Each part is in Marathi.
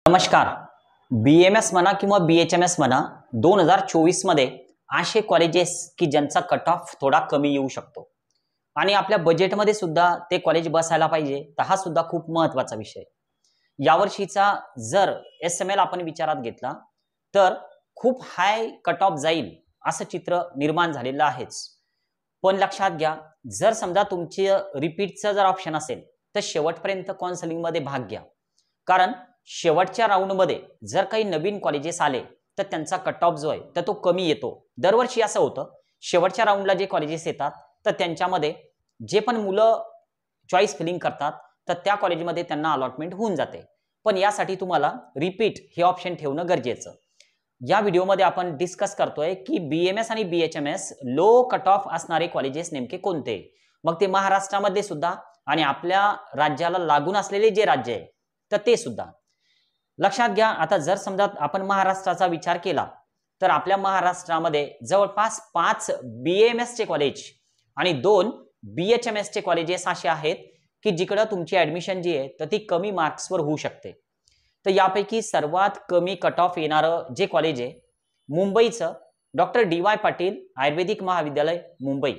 नमस्कार. BMS म्हणा किंवा BHMS म्हणा 2024 मध्ये असे कॉलेजेस की ज्यांचा कट ऑफ थोडा कमी येऊ शकतो आणि आपल्या बजेटमध्ये सुद्धा ते कॉलेज बसायला पाहिजे, तर हा सुद्धा खूप महत्त्वाचा विषय. यावर्षीचा जर SML आपण विचारात घेतला तर खूप हाय कट ऑफ जाईल असं चित्र निर्माण झालेलं आहेच. पण लक्षात घ्या, जर समजा तुमची रिपीटचं जर ऑप्शन असेल तर शेवटपर्यंत काउन्सिलिंग मध्ये भाग घ्या, कारण शेवटच्या राऊंड मध्ये जर काही नवीन कॉलेजेस आले तर त्यांचा कट ऑफ जो आहे तर तो कमी येतो. दरवर्षी असं होतं, शेवटच्या राऊंडला जे कॉलेजेस येतात तर त्यांच्यामध्ये जे पण मुलं चॉईस फिलिंग करतात तर त्या कॉलेजमध्ये त्यांना अलॉटमेंट होऊन जाते. पण यासाठी तुम्हाला रिपीट हे ऑप्शन ठेवणं गरजेचं. या व्हिडिओमध्ये आपण डिस्कस करतोय की BMS आणि BHMS लो कट ऑफ असणारे कॉलेजेस नेमके कोणते, मग ते महाराष्ट्रामध्ये सुद्धा आणि आपल्या राज्याला लागून असलेले जे राज्य आहे तर ते सुद्धा. लक्षात घ्या, आता जर समजा आपण महाराष्ट्राचा विचार केला तर आपल्या महाराष्ट्रामध्ये जवळपास 5 BMS चे कॉलेज आणि 2 BHMS चे कॉलेजेस असे आहेत की जिकडे तुमची ऍडमिशन जी आहे तर ती कमी मार्क्सवर होऊ शकते. तर यापैकी सर्वात कमी कट ऑफ येणारं जे कॉलेज आहे मुंबईचं डॉक्टर DY पाटील आयुर्वेदिक महाविद्यालय मुंबई.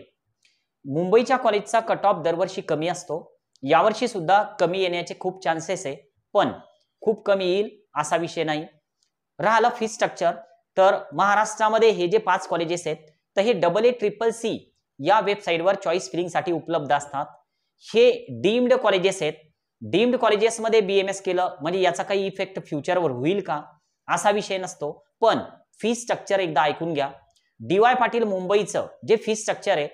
मुंबईच्या कॉलेजचा कट ऑफ दरवर्षी कमी असतो. यावर्षी सुद्धा कमी येण्याचे खूप चान्सेस आहे, पण खूप कमी येईल असा विषय नाही. राहिलं फी स्ट्रक्चर, तर महाराष्ट्रामध्ये हे जे 5 कॉलेजेस आहेत तर हे AACCC या वेबसाईटवर चॉईस फिलिंगसाठी उपलब्ध असतात. हे डीम्ड कॉलेजेस आहेत. डीम्ड कॉलेजेसमध्ये BMS केलं म्हणजे याचा काही इफेक्ट फ्युचरवर होईल का असा विषय नसतो, पण फी स्ट्रक्चर एकदा ऐकून घ्या. DY पाटील मुंबईचं जे फी स्ट्रक्चर आहे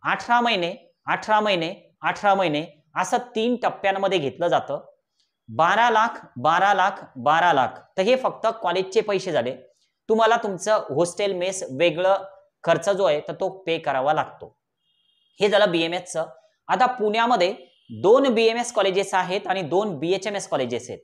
18 महिने 18 महिने 18 महिने असं 3 टप्प्यांमध्ये घेतलं जातं. 12 लाख 12 लाख 12 लाख. तर हे फक्त कॉलेजचे पैसे झाले. तुम्हाला तुमचं हॉस्टेल मेस वेगळं खर्च जो आहे तर तो पे करावा लागतो. हे झालं BMSचं. आता पुण्यामध्ये 2 BMS कॉलेजेस आहेत आणि 2 BHMS कॉलेजेस आहेत.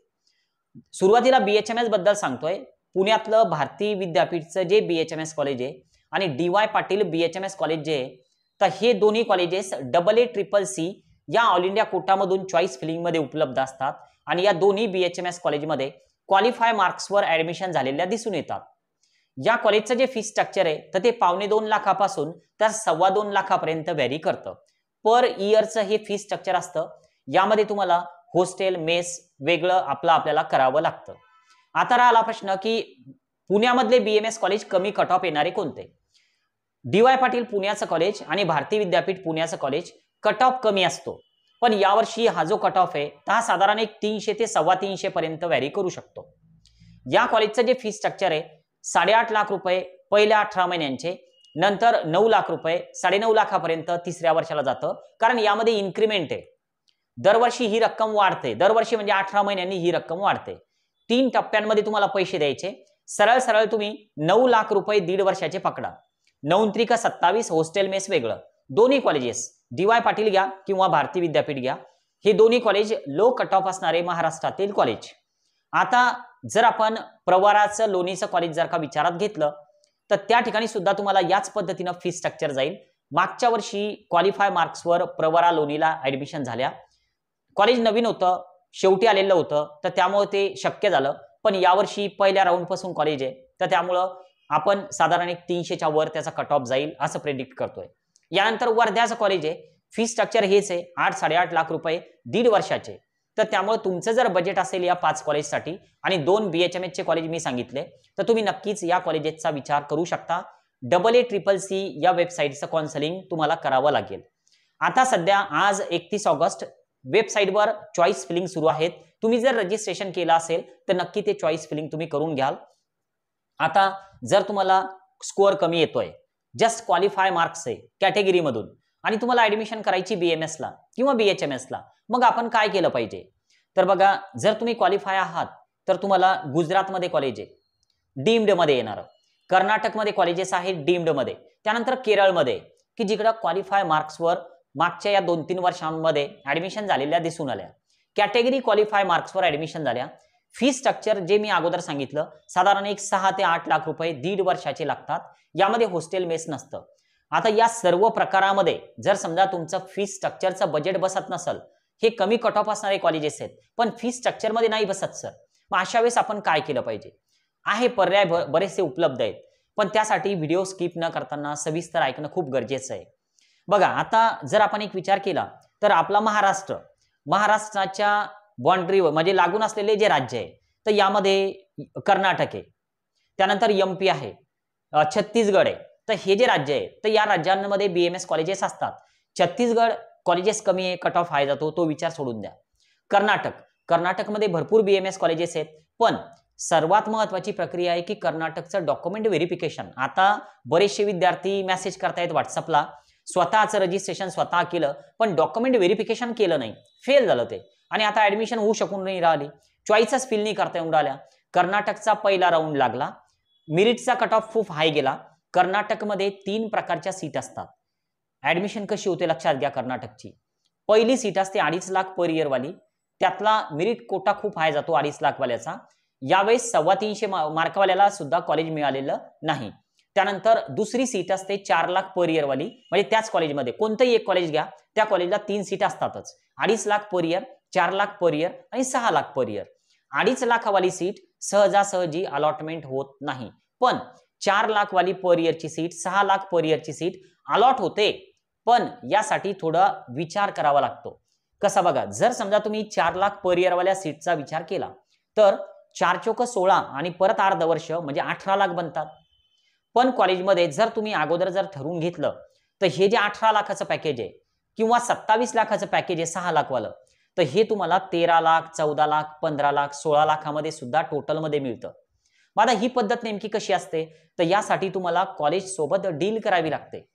सुरुवातीला BHMS बद्दल सांगतोय. पुण्यातलं भारती विद्यापीठचं जे BHMS कॉलेज आहे आणि DY पाटील BHMS कॉलेज जे आहे तर हे दोन्ही कॉलेजेस AACCC या ऑल इंडिया कोटामधून चॉईस फिलिंग मध्ये उपलब्ध असतात आणि या दोन्ही BHMS कॉलेजमध्ये क्वालिफाय मार्क्सवर ऍडमिशन झालेल्या दिसून येतात. या कॉलेजचं जे फी स्ट्रक्चर आहे तर ते 2.25 लाखापासून तर 2.25 लाखापर्यंत व्हॅरी करतं. पर इयरचं हे फी स्ट्रक्चर असतं. यामध्ये तुम्हाला हॉस्टेल मेस वेगळं आपल्याला करावं लागतं. आता राहिला प्रश्न की पुण्यामधले BMS कॉलेज कमी कट ऑफ येणारे कोणते. DY पाटील पुण्याचं कॉलेज आणि भारती विद्यापीठ पुण्याचं कॉलेज कट ऑफ कमी असतो, पण यावर्षी हा जो कट ऑफ आहे हा साधारण 300 ते 350 पर्यंत व्हॅरी करू शकतो. या कॉलेजचं जे फी स्ट्रक्चर आहे 8.5 लाख रुपये पहिल्या 18 महिन्यांचे, नंतर 9 लाख रुपये 9.5 लाखापर्यंत तिसऱ्या वर्षाला जातं, कारण यामध्ये इन्क्रीमेंट आहे. दरवर्षी ही रक्कम वाढते. दरवर्षी म्हणजे 18 महिन्यांनी ही रक्कम वाढते. 3 टप्प्यांमध्ये तुम्हाला पैसे द्यायचे. सरळ सरळ तुम्ही 9 लाख रुपये दीड वर्षाचे पकडा. 9 27 हॉस्टेल मेस वेगळं. दोन्ही कॉलेजेस DY पाटील घ्या किंवा भारती विद्यापीठ घ्या, हे दोन्ही कॉलेज लो कट ऑफ असणारे महाराष्ट्रातील कॉलेज. आता जर आपण प्रवराचं लोणीचं कॉलेज जर का विचारात घेतलं तर त्या ठिकाणी सुद्धा तुम्हाला याच पद्धतीनं फी स्ट्रक्चर जाईल. मागच्या वर्षी क्वालिफाय मार्क्सवर प्रवरा लोणीला ऍडमिशन झाल्या. कॉलेज नवीन होतं, शेवटी आलेलं होतं, तर त्यामुळे ते शक्य झालं. पण यावर्षी पहिल्या राऊंड पासून कॉलेज आहे तर त्यामुळं आपण साधारण 300च्या वर त्याचा कट ऑफ जाईल असं प्रेडिक्ट करतोय. यानंतर वर्ध्याचं कॉलेज आहे. फी स्ट्रक्चर हेच आहे 8-8.5 लाख रुपये दीड वर्षाचे. तर त्यामुळे तुमचं जर बजेट असेल या 5 कॉलेजसाठी आणि 2 BHMS चे कॉलेज मी सांगितले तर तुम्ही नक्कीच या कॉलेजेसचा विचार करू शकता. AACCC या वेबसाईटचं काउन्सिलिंग तुम्हाला करावं लागेल. आता सध्या आज 31 ऑगस्ट वेबसाईटवर चॉईस फिलिंग सुरू आहेत. तुम्ही जर रजिस्ट्रेशन केलं असेल तर नक्की ते चॉईस फिलिंग तुम्ही करून घ्याल. आता जर तुम्हाला स्कोअर कमी येतोय, जस्ट क्वालिफाय मार्क्स आहे कॅटेगरीमधून आणि तुम्हाला ऍडमिशन करायची BMS ला किंवा BHMS ला, मग आपण काय केलं पाहिजे. तर बघा, जर तुम्ही क्वालिफाय आहात तर तुम्हाला गुजरातमध्ये कॉलेज आहे डीम्ड मध्ये येणार, कर्नाटकमध्ये कॉलेजेस आहेत डीम्ड मध्ये, त्यानंतर केरळमध्ये की जिकडे क्वालिफाय मार्क्सवर मागच्या या 2-3 वर्षांमध्ये ऍडमिशन झालेल्या दिसून आल्या. कॅटेगरी क्वालिफाय मार्क्सवर ऍडमिशन झाल्या. फी स्ट्रक्चर जे मी अगोदर सांगितलं साधारण 6 ते 8 लाख रुपये दीड वर्षाचे लागतात. यामध्ये हॉस्टेल मेस नसतं. आता या सर्व प्रकारामध्ये जर समजा तुमचं फी स्ट्रक्चरचं बजेट बसत नसेल, हे कमी कट ऑफ असणारे कॉलेजेस आहेत पण फी स्ट्रक्चर मध्ये नाही बसत सर, मग अशा वेळेस आपण काय केलं पाहिजे? आहे पर्याय बरेचसे उपलब्ध आहेत, पण त्यासाठी व्हिडिओ स्किप न करताना सविस्तर ऐकणं खूप गरजेचं आहे. बघा, आता जर आपण एक विचार केला तर आपला महाराष्ट्राच्या बाउंड्रीवर म्हणजे लागून असलेले जे राज्य आहे, तर यामध्ये कर्नाटक आहे, त्यानंतर एमपी आहे, छत्तीसगड आहे. तर हे जे राज्य आहे, तर या राज्यांमध्ये बीएमएस कॉलेजेस असतात. छत्तीसगड कॉलेजेस कमी आहे, कट ऑफ हाय जातो, तो विचार सोडून द्या. कर्नाटकमध्ये भरपूर बीएमएस कॉलेजेस आहेत, पण सर्वात महत्वाची प्रक्रिया आहे की कर्नाटकचं डॉक्युमेंट व्हेरिफिकेशन. आता बरेचसे विद्यार्थी मेसेज करतायत व्हॉट्सअपला, स्वतःचं रजिस्ट्रेशन स्वतः केलं पण डॉक्युमेंट व्हेरिफिकेशन केलं नाही, फेल झालं ते, आणि आता ऍडमिशन होऊ शकून नाही राहिली, चॉईसच फिल नाही करता येऊन राहिल्या. कर्नाटकचा पहिला राऊंड लागला, मेरिटचा कट ऑफ खूप हाय गेला. कर्नाटकमध्ये 3 प्रकारच्या सीट असतात. ऍडमिशन कशी होते लक्षात घ्या. कर्नाटकची पहिली सीट असते 2.5 लाख पर इयर वाली, त्यातला मेरिट कोटा खूप हाय जातो 2.5 लाख वाल्याचा. यावेळेस 350 मार्कवाल्याला सुद्धा कॉलेज मिळालेलं नाही. त्यानंतर दुसरी सीट असते 4 लाख पर इयर वाली, म्हणजे त्याच कॉलेजमध्ये कोणतंही एक कॉलेज घ्या, त्या कॉलेजला 3 सीट असतातच. 2.5 lakh per year, 4 lakh per year आणि 6 लाख पर इयर. 2.5 लाखावाली सीट सहजासहजी अलॉटमेंट होत नाही, पण 4 लाख वाली पर इयरची सीट, 6 लाख पर इयरची सीट अलॉट होते. पण यासाठी थोडा विचार करावा लागतो. कसा बघा, जर समजा तुम्ही 4 लाख पर इयर वाल्या सीटचा विचार केला तर 4 चोक 16 आणि परत अर्ध वर्ष म्हणजे 18 लाख बनतात. पण कॉलेजमध्ये जर तुम्ही अगोदर जर ठरवून घेतलं तर हे जे 18 लाखाचं पॅकेज आहे किंवा 27 लाखाचं पॅकेज आहे 6 लाख वालं, तर हे तुम्हाला 13 लाख, 14 लाख, 15 लाख, 16 लाखामध्ये सुद्धा टोटलमध्ये मिळतं. मग आता ही पद्धत नेमकी कशी असते? तर यासाठी तुम्हाला कॉलेज सोबत डील करावी लागते.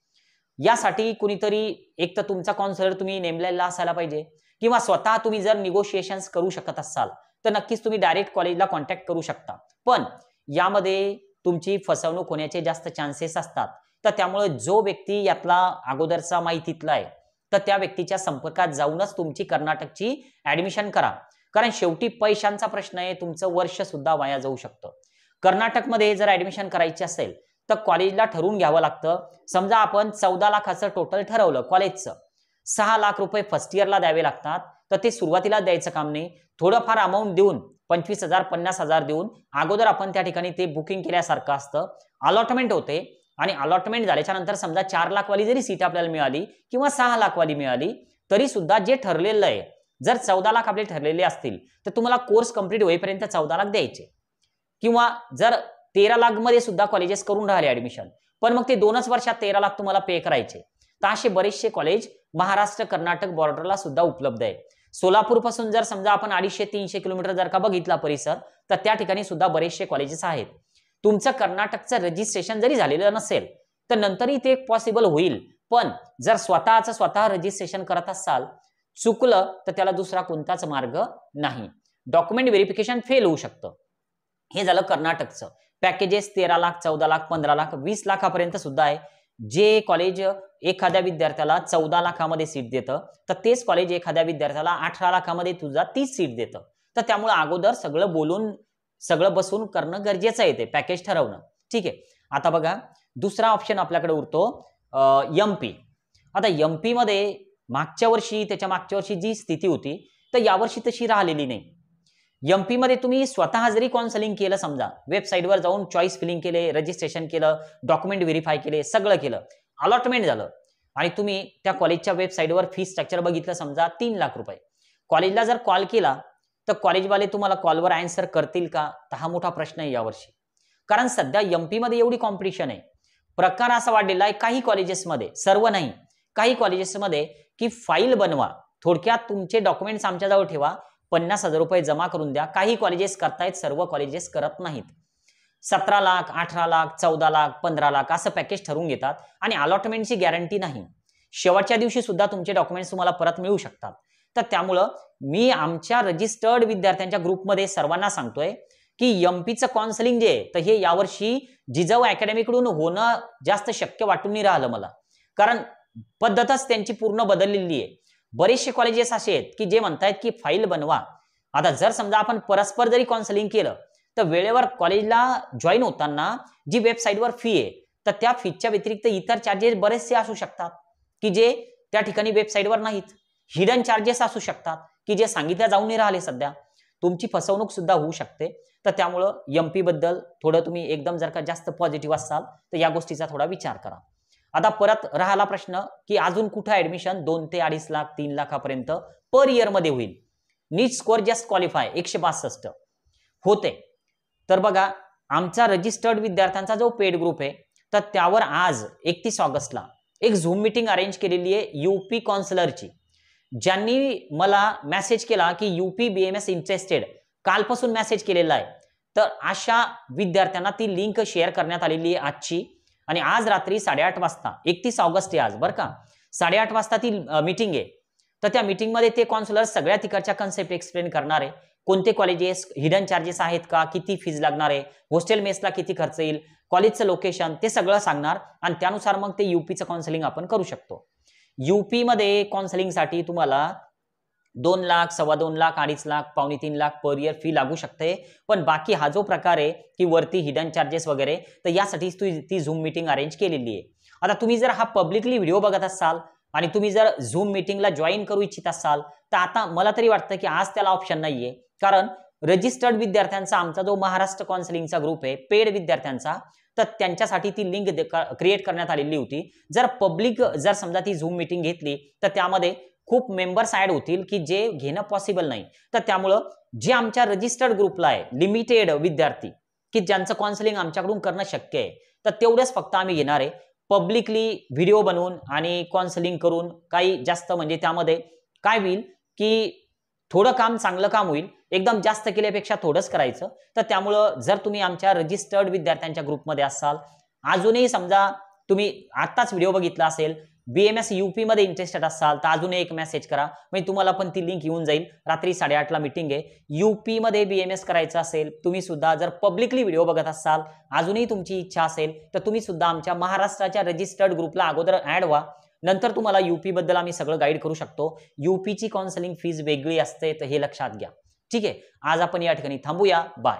यासाठी कुणीतरी एक तर तुमचा काउन्सिलर तुम्ही नेमलेला असायला पाहिजे, किंवा स्वतः तुम्ही जर निगोशिएशन्स करू शकत असाल तर नक्कीच तुम्ही डायरेक्ट कॉलेजला कॉन्टॅक्ट करू शकता. पण यामध्ये तुमची फसवणूक होण्याचे जास्त चान्सेस असतात. तर त्यामुळे जो व्यक्ती यातला अगोदरचा माहितीतला आहे तर त्या व्यक्तीच्या संपर्कात जाऊनच तुमची कर्नाटकची ऍडमिशन करा, कारण शेवटी पैशांचा प्रश्न आहे, तुमचं वर्ष सुद्धा वाया जाऊ शकतं. कर्नाटकमध्ये जर ऍडमिशन करायची असेल तर कॉलेजला ठरवून घ्यावं लागतं. समजा आपण 14 लाखाचं टोटल ठरवलं कॉलेजचं, 6 लाख रुपये फर्स्ट इयरला द्यावे लागतात, तर ते सुरुवातीला द्यायचं काम नाही, थोडंफार अमाऊंट देऊन 25,000 50,000 देऊन अगोदर आपण त्या ठिकाणी ते बुकिंग केल्यासारखं असतं. अलॉटमेंट होते आणि अलॉटमेंट झाल्याच्या नंतर समजा 4 लाख वाली जरी सीट आपल्याला मिळाली किंवा 6 लाख वाली मिळाली तरी सुद्धा जे ठरलेलं आहे, जर 14 लाख आपले ठरलेले असतील तर तुम्हाला कोर्स कंप्लीट होईपर्यंत 14 लाख द्यायचे, किंवा जर 13 लाख मध्ये सुद्धा कॉलेजेस करून राहिले ऍडमिशन, पण मग ते 2च वर्षात 13 लाख तुम्हाला पे करायचे. तर असे बरेचसे कॉलेज महाराष्ट्र कर्नाटक बॉर्डरला सुद्धा उपलब्ध आहे. सोलापूर पासून जर समजा आपण 250-300 किलोमीटर जर का बघितला परिसर, तर त्या ठिकाणी सुद्धा बरेचसे कॉलेजेस आहेत. तुमचं कर्नाटकचं रजिस्ट्रेशन जरी झालेलं नसेल तर नंतरही ते पॉसिबल होईल, पण जर स्वतः रजिस्ट्रेशन करत असाल, चुकलं तर त्याला दुसरा कोणताच मार्ग नाही. डॉक्युमेंट व्हेरिफिकेशन फेल होऊ शकतं. हे झालं कर्नाटकचं. पॅकेजेस 13 लाख, 14 लाख, 15 लाख, 20 लाखापर्यंत सुद्धा आहे. जे कॉलेज एखाद्या विद्यार्थ्याला 14 लाखामध्ये सीट देतं तर तेच कॉलेज एखाद्या विद्यार्थ्याला 18 लाखामध्ये तुझा 30 सीट देतं. तर त्यामुळे अगोदर सगळं बोलून सगळं बसून करणं गरजेचं आहे, ते पॅकेज ठरवणं. ठीक आहे. आता बघा, दुसरा ऑप्शन आपल्याकडे उरतो एमपी. आता एमपी मध्ये मागच्या वर्षी त्याच्या मागच्या वर्षी जी स्थिती होती तर यावर्षी तशी राहिलेली नाही. एमपी मध्ये तुम्ही स्वतः जरी काउन्सिलिंग केलं, समजा वेबसाईटवर जाऊन चॉईस फिलिंग केले, रजिस्ट्रेशन केलं, डॉक्युमेंट व्हेरीफाय केले, सगळं केलं, अलॉटमेंट झालं आणि तुम्ही त्या कॉलेजच्या वेबसाईटवर फी स्ट्रक्चर बघितलं, समजा 3 लाख रुपये, कॉलेजला जर कॉल केला तर कॉलेजवाले तुम्हाला कॉलवर आन्सर करतील का? तर हा मोठा प्रश्न आहे यावर्षी. कारण सध्या एमपी मध्ये एवढी कॉम्पिटिशन आहे. प्रकार असा वाढलेला आहे काही कॉलेजेसमध्ये, सर्व नाही, काही कॉलेजेसमध्ये की फाईल बनवा, थोडक्यात तुमचे डॉक्युमेंट्स आमच्याजवळ ठेवा, 50,000 रुपये जमा करून द्या. काही कॉलेजेस करतायत, सर्व कॉलेजेस करत नाहीत. 17 लाख, 18 लाख, 14 लाख, 15 लाख असं पॅकेज ठरवून घेतात आणि अलॉटमेंटची गॅरंटी नाही. शेवटच्या दिवशी सुद्धा तुमचे डॉक्युमेंट्स तुम्हाला परत मिळू शकतात. तर त्यामुळं मी आमच्या रजिस्टर्ड विद्यार्थ्यांच्या ग्रुपमध्ये सर्वांना सांगतोय की एमपीचं काउन्सिलिंग जे आहे तर हे यावर्षी जिजाऊ अकॅडमीकडून होणं जास्त शक्य वाटून नाही राहिलं मला, कारण पद्धतच त्यांची पूर्ण बदललेली आहे. बरेचसे कॉलेजेस असे आहेत की जे म्हणतायत की फाईल बनवा. आता जर समजा आपण परस्पर जरी काउन्सिलिंग केलं तर वेळेवर कॉलेजला जॉईन होताना जी वेबसाईटवर फी आहे तर त्या फीच्या व्यतिरिक्त इतर चार्जेस बरेचसे असू शकतात की जे त्या ठिकाणी वेबसाईटवर नाहीत. हिडन चार्जेस असू शकतात की जे सांगितल्या जाऊन नाही राहिले. सध्या तुमची फसवणूक सुद्धा होऊ शकते. तर त्यामुळं MP बद्दल थोडं तुम्ही एकदम जर का जास्त पॉझिटिव्ह असाल तर या गोष्टीचा थोडा विचार करा. आता परत राहिला प्रश्न की अजून कुठे ऍडमिशन 2 ते 2.5 लाख 3 लाखापर्यंत पर इयर मध्ये होईल. नीट स्कोअर जस्ट क्वालिफाय 162 होते. तर बघा आमचा रजिस्टर्ड विद्यार्थ्यांचा जो पेड ग्रुप आहे तर त्यावर आज 31 ऑगस्टला एक झूम मीटिंग अरेंज केलेली आहे UP काउन्सिलरची. ज्यांनी मला मेसेज केला की UP BMS इंटरेस्टेड कालपासून मेसेज केलेला आहे, तर अशा विद्यार्थ्यांना ती लिंक शेअर करण्यात आलेली आहे आजची. आणि आज रात्री 8:30 वाजता 31 ऑगस्ट आहे आज बरं का, 8:30 वाजता ती मीटिंग आहे. तर त्या मीटिंगमध्ये ते काउन्सिलर सगळ्या तिकडच्या कन्सेप्ट एक्सप्लेन करणार आहे. कोणते कॉलेजेस, हिडन चार्जेस आहेत का, किती फीज लागणार आहे, हॉस्टेल मेसला किती खर्च येईल, कॉलेजचं लोकेशन, ते सगळं सांगणार आणि त्यानुसार मग ते UPचं काउन्सिलिंग आपण करू शकतो. UP मध्ये काउन्सिलिंगसाठी तुम्हाला 2 lakh, 2.25 lakh, 2.5 lakh, 2.25 lakh per year fee लागू शकते. पण बाकी हा जो प्रकार आहे की वरती हिडन चार्जेस वगैरे, तर यासाठी ती झूम मीटिंग अरेंज केलेली आहे. आता तुम्ही जर हा पब्लिकली व्हिडिओ बघत असाल आणि तुम्ही जर झूम मीटिंगला जॉईन करू इच्छित असाल तर आता मला तरी वाटतं की आज त्याला ऑप्शन नाहीये. कारण रजिस्टर्ड विद्यार्थ्यांचा आमचा जो महाराष्ट्र काउन्सिलिंगचा ग्रुप आहे पेड विद्यार्थ्यांचा, तर त्यांच्यासाठी ती लिंक क्रिएट करण्यात आलेली होती. जर पब्लिक जर समजा ती झूम मीटिंग घेतली तर त्यामध्ये खूप मेंबर्स ऍड होतील की जे घेणं पॉसिबल नाही. तर त्यामुळं जे आमच्या रजिस्टर्ड ग्रुपला आहे लिमिटेड विद्यार्थी की ज्यांचं काउन्सिलिंग आमच्याकडून करणं शक्य आहे, तर तेवढेच फक्त आम्ही घेणार आहे. पब्लिकली व्हिडिओ बनवून आणि काउन्सिलिंग करून काही जास्त म्हणजे त्यामध्ये काय होईल की थोडं काम चांगलं काम होईल, एकदम जास्त केल्यापेक्षा थोडंच करायचं. तर त्यामुळं जर तुम्ही आमच्या रजिस्टर्ड विद्यार्थ्यांच्या ग्रुपमध्ये असाल, अजूनही समजा तुम्ही आत्ताच व्हिडिओ बघितला असेल, BMS UP मध्ये इंटरेस्टेड असाल तर अजून एक मेसेज करा, म्हणजे तुम्हाला पण ती लिंक येऊन जाईल. रात्री 8:30 ला मीटिंग आहे. UP मध्ये BMS करायचं असेल, तुम्ही सुद्धा जर पब्लिकली व्हिडिओ बघत असाल, अजूनही तुमची इच्छा असेल तर तुम्ही सुद्धा आमच्या महाराष्ट्राच्या रजिस्टर्ड ग्रुपला अगोदर ऍड व्हा. नंतर तुम्हाला UP बद्दल आम्ही सगळं गाईड करू शकतो. UP ची काउन्सिलिंग फीज वेगळी असते, तर हे लक्षात घ्या. ठीक आहे, आज आपण या ठिकाणी थांबूया. बाय.